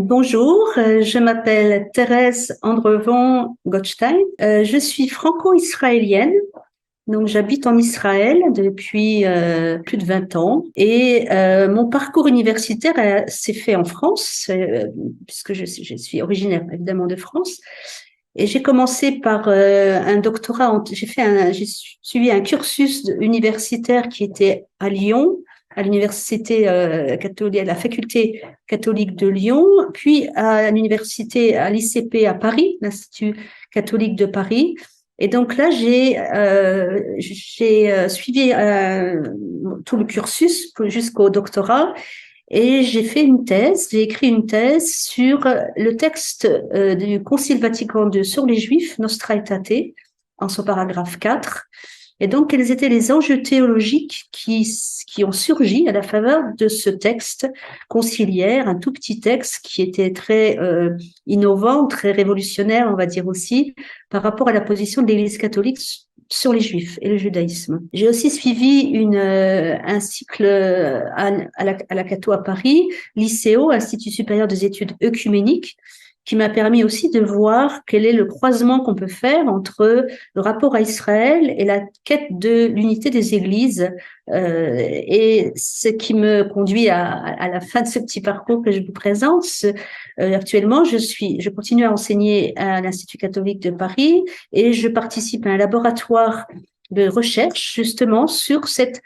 Bonjour, je m'appelle Thérèse Andrevon-Gottstein. Je suis franco-israélienne, donc j'habite en Israël depuis plus de 20 ans et mon parcours universitaire s'est fait en France, puisque je suis originaire évidemment de France. Et j'ai commencé par un doctorat, j'ai suivi un cursus universitaire qui était à Lyon, à l'université catholique, à la faculté catholique de Lyon, puis à l'université, à l'ICP à Paris, l'Institut catholique de Paris. Et donc là, j'ai suivi tout le cursus jusqu'au doctorat et j'ai fait une thèse, j'ai écrit une thèse sur le texte du Concile Vatican II sur les Juifs, Nostra Aetate, en son paragraphe 4. Et donc, quels étaient les enjeux théologiques qui ont surgi à la faveur de ce texte conciliaire, un tout petit texte qui était très innovant, très révolutionnaire, on va dire aussi, par rapport à la position de l'Église catholique sur les Juifs et le judaïsme. J'ai aussi suivi un cycle à la Catho à Paris, l'ICEO, Institut supérieur des études œcuméniques, qui m'a permis aussi de voir quel est le croisement qu'on peut faire entre le rapport à Israël et la quête de l'unité des églises. Et ce qui me conduit à la fin de ce petit parcours que je vous présente. Actuellement, je continue à enseigner à l'Institut catholique de Paris et je participe à un laboratoire de recherche justement sur cette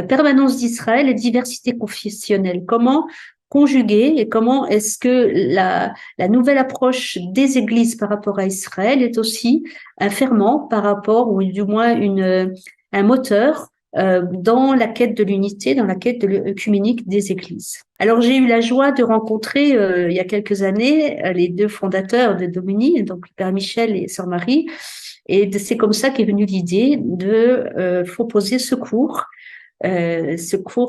permanence d'Israël et diversité confessionnelle. Comment conjuguer et comment est-ce que la nouvelle approche des églises par rapport à Israël est aussi un ferment par rapport, ou du moins un moteur dans la quête de l'unité, dans la quête de l'œcuménique des églises. Alors j'ai eu la joie de rencontrer il y a quelques années les deux fondateurs de Domini, donc Père Michel et Sœur Marie, et c'est comme ça qu'est venue l'idée de proposer ce cours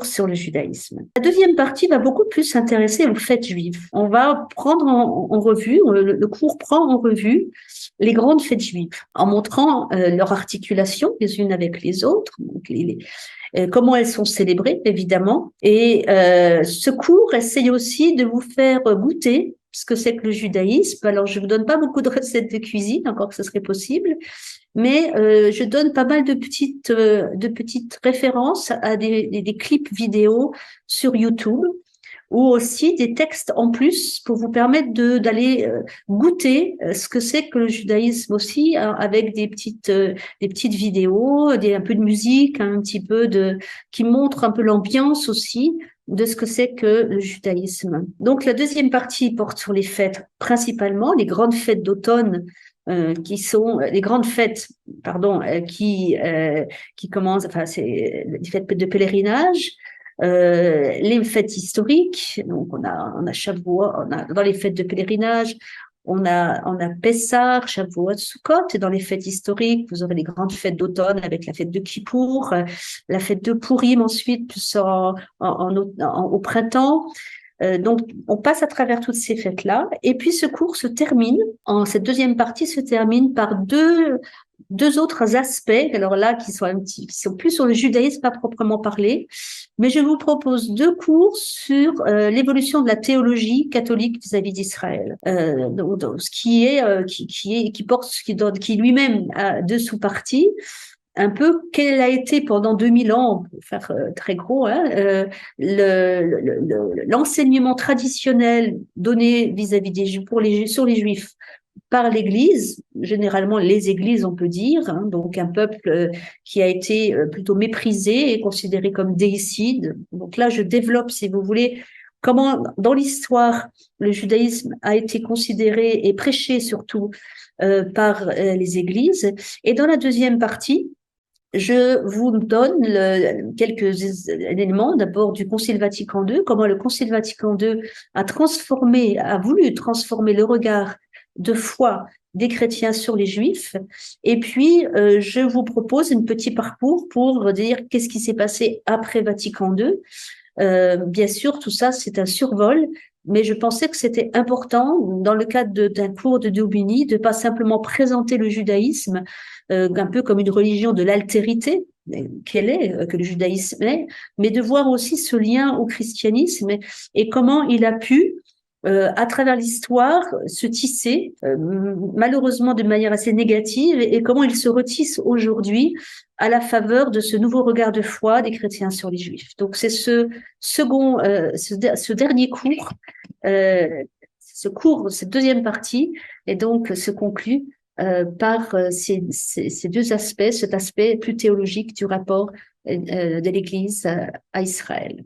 sur le judaïsme. La deuxième partie va beaucoup plus s'intéresser aux fêtes juives. On va prendre en revue, le cours prend en revue les grandes fêtes juives, en montrant leur articulation les unes avec les autres, donc comment elles sont célébrées, évidemment. Et ce cours essaye aussi de vous faire goûter ce que c'est que le judaïsme. Alors, je ne vous donne pas beaucoup de recettes de cuisine, encore que ce serait possible, mais je donne pas mal de petites références à des clips vidéo sur YouTube ou aussi des textes en plus pour vous permettre d'aller goûter ce que c'est que le judaïsme aussi, hein, avec des petites vidéos, un peu de musique, un petit peu qui montre un peu l'ambiance aussi de ce que c'est que le judaïsme. Donc la deuxième partie porte sur les fêtes, principalement les grandes fêtes d'automne, qui sont les grandes fêtes, pardon, qui commencent, enfin c'est les fêtes de pèlerinage, les fêtes historiques. Donc on a Shavuot, dans les fêtes de pèlerinage, on a Pessah, Shavuot, Sukkot. Et dans les fêtes historiques, vous aurez les grandes fêtes d'automne avec la fête de Kippour, la fête de Purim ensuite, plus au printemps. Donc, on passe à travers toutes ces fêtes-là. Et puis, cette deuxième partie se termine par deux autres aspects, alors là, qui sont plus sur le judaïsme à proprement parler. Mais je vous propose deux cours sur l'évolution de la théologie catholique vis-à-vis d'Israël. Donc, ce qui lui-même a deux sous-parties. Un peu quel a été pendant 2000 ans, pour faire très gros, hein, l'enseignement traditionnel donné vis-à-vis des Juifs, sur les Juifs par l'Église, généralement les Églises, on peut dire, hein, donc un peuple qui a été plutôt méprisé et considéré comme déicide. Donc là, je développe, si vous voulez, comment dans l'histoire le judaïsme a été considéré et prêché surtout par les Églises. Et dans la deuxième partie, je vous donne quelques éléments d'abord du Concile Vatican II, comment le Concile Vatican II a voulu transformer le regard de foi des chrétiens sur les Juifs. Et puis, je vous propose un petit parcours pour dire qu'est-ce qui s'est passé après Vatican II. Bien sûr, tout ça, c'est un survol, mais je pensais que c'était important, dans le cadre d'un cours de Daubigny, de pas simplement présenter le judaïsme un peu comme une religion de l'altérité, que le judaïsme est, mais de voir aussi ce lien au christianisme et comment il a pu à travers l'histoire, se tisser, malheureusement de manière assez négative, et comment il se retisse aujourd'hui à la faveur de ce nouveau regard de foi des chrétiens sur les Juifs. Donc c'est ce dernier cours, cette deuxième partie, et donc se conclut par ces deux aspects, cet aspect plus théologique du rapport de l'Église à Israël.